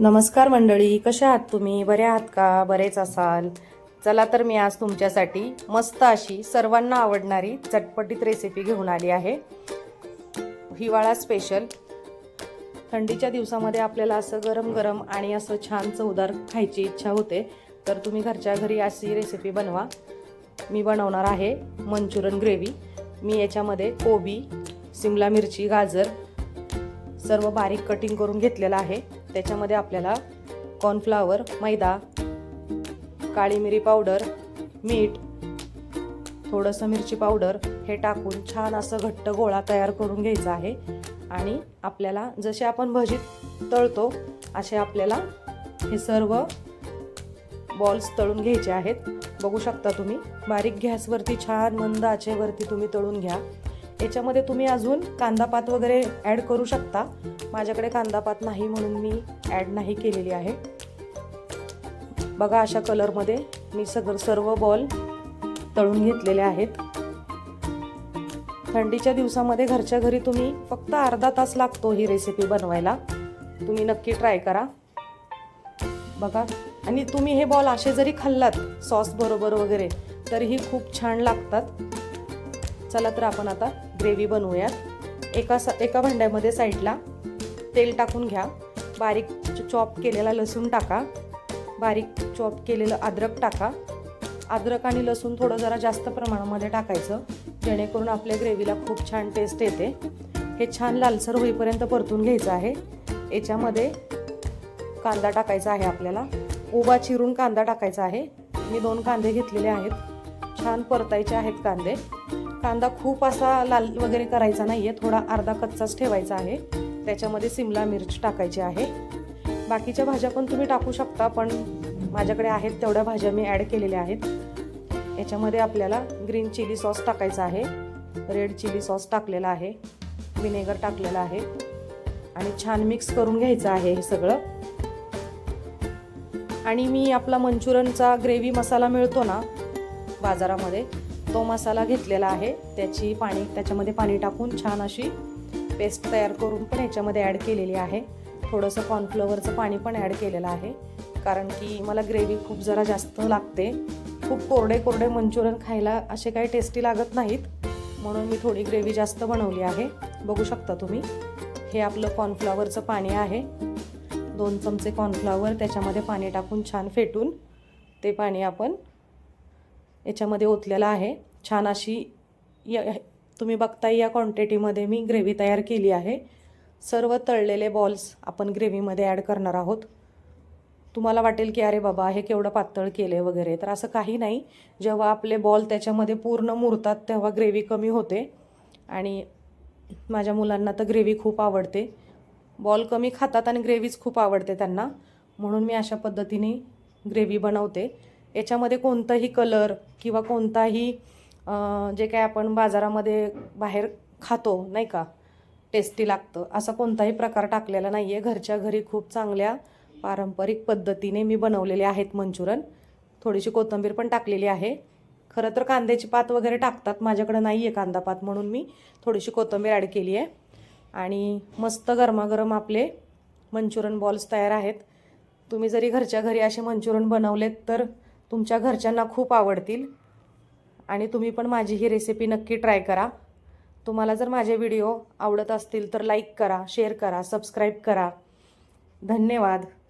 नमस्कार मंडळी, कशा आहात तुम्ही? बरे आहात का? बरेच असाल. चला तर मी आज तुमच्यासाठी मस्त अशी सर्वांना आवडणारी चटपटीत रेसिपी घेऊन आली आहे. हिवाळा स्पेशल. थंडीच्या दिवसामध्ये आपल्याला असं गरम गरम आणि असं छान चवदार खायची इच्छा होते, तर तुम्ही घरच्या घरी अशी रेसिपी बनवा. मी बनवणार आहे मंचुरन ग्रेव्ही. मी याच्यामध्ये कोबी, शिमला मिरची, गाजर सर्व बारीक कटिंग करून घेतलेलं आहे. त्याच्यामध्ये आपल्याला कॉर्नफ्लॉवर, मैदा, काळी मिरी पावडर, मीठ, थोडंसं मिरची पावडर हे टाकून छान असं घट्ट गोळा तयार करून घ्यायचा आहे. आणि आपल्याला जसे आपण भजीत तळतो असे आपल्याला हे सर्व बॉल्स तळून घ्यायचे आहेत. बघू शकता तुम्ही, बारीक गॅसवरती छान मंद आचेवरती तुम्ही तळून घ्या. याच्यामध्ये तुम्ही अजून कांदापात वगैरे ॲड करू शकता. माझ्याकडे कांदापात नाही म्हणून मी ॲड नाही केलेली आहे. बघा, अशा कलरमध्ये मी सर्व बॉल तळून घेतलेले आहेत. थंडीच्या दिवसामध्ये घरच्या घरी तुम्ही फक्त अर्धा तास लागतो ही रेसिपी बनवायला. तुम्ही नक्की ट्राय करा. बघा, आणि तुम्ही हे बॉल असे जरी खाल्लात सॉस बरोबर वगैरे तरीही खूप छान लागतात. चला तर आपण आता ग्रेव्ही बनवूयात. एका भांड्यामध्ये साईडला तेल टाकून घ्या. बारीक चॉप केलेला लसूण टाका. बारीक चॉप केलेलं अद्रक टाका. अद्रक आणि लसूण थोडं जरा जास्त प्रमाणामध्ये टाकायचं, जेणेकरून आपल्या ग्रेव्हीला खूप छान टेस्ट येते. हे छान लालसर होईपर्यंत परतून घ्यायचं आहे. याच्यामध्ये कांदा टाकायचा आहे आपल्याला. उभा चिरून कांदा टाकायचा आहे. मी 2 कांदे घेतलेले आहेत. छान परतायचे आहेत कांदे. कांदा खूप असा लाल वगैरे करायचा नाही आहे, थोडा अर्धा कच्चाच ठेवायचा आहे. त्याच्यामध्ये शिमला मिरची टाकायची आहे. बाकीच्या भाज्या पण तुम्ही टाकू शकता, पण माझ्याकडे आहेत तेवढ्या भाज्या मी ॲड केलेल्या आहेत. याच्यामध्ये आपल्याला ग्रीन चिली सॉस टाकायचा आहे. रेड चिली सॉस टाकलेला आहे. विनेगर टाकलेला आहे. आणि छान मिक्स करून घ्यायचं आहे हे सगळं. आणि मी आपला मंचुरनचा ग्रेव्ही मसाला मिळतो ना बाजारामध्ये, तो मसाला घेतलेला आहे. त्याच्यामध्ये पाणी टाकून छान अशी पेस्ट तयार करून पण याच्यामध्ये ॲड केलेली आहे. थोडंसं कॉर्नफ्लॉवरचं पाणी पण ॲड केलेलं आहे, कारण की मला ग्रेव्ही खूप जरा जास्त लागते. खूप कोरडे कोरडे मंचुरियन खायला असे काही टेस्टी लागत नाहीत, म्हणून मी थोडी ग्रेव्ही जास्त बनवली आहे. बघू शकता तुम्ही, हे आपलं कॉर्नफ्लॉवरचं पाणी आहे. 2 चमचे कॉर्नफ्लॉवर त्याच्यामध्ये पाणी टाकून छान फेटून ते पाणी आपण याच्यामध्ये ओतलेलं आहे. छान अशी तुम्ही बघताय या क्वांटिटीमध्ये मी ग्रेव्ही तयार केली आहे. सर्व तळलेले बॉल्स आपण ग्रेव्हीमध्ये ॲड करणार आहोत. तुम्हाला वाटेल की अरे बाबा हे केवढं पातळ केले वगैरे, तर असं काही नाही. जेव्हा आपले बॉल त्याच्यामध्ये पूर्ण मुरतात तेव्हा ग्रेव्ही कमी होते. आणि माझ्या मुलांना तर ग्रेव्ही खूप आवडते. बॉल कमी खातात आणि ग्रेव्हीच खूप आवडते त्यांना, म्हणून मी अशा पद्धतीने ग्रेव्ही बनवते. याच्यामध्ये कोणताही कलर किंवा कोणताही जे काय आपण बाजारामध्ये बाहेर खातो नाही का, टेस्टी लागतं, असा कोणताही प्रकार टाकलेला नाही आहे. घरच्या घरी खूप चांगल्या पारंपरिक पद्धतीने मी बनवलेले आहेत मंचुरन. थोडीशी कोथिंबीर पण टाकलेली आहे. खरं तर कांद्याची पात वगैरे टाकतात, माझ्याकडे नाही आहे कांदापात, म्हणून मी थोडीशी कोथिंबीर ॲड केली आहे. आणि मस्त गरमागरम आपले मंचुरन बॉल्स तयार आहेत. तुम्ही जरी घरच्या घरी असे मंचुरन बनवलेत तर तुमच्या घरच्यांना खूप आवडतील. आणि तुम्ही पण माझी ही रेसिपी नक्की ट्राय करा. तुम्हाला जर माझे व्हिडिओ आवडत असतील तर लाईक करा, शेअर करा, सबस्क्राईब करा. धन्यवाद.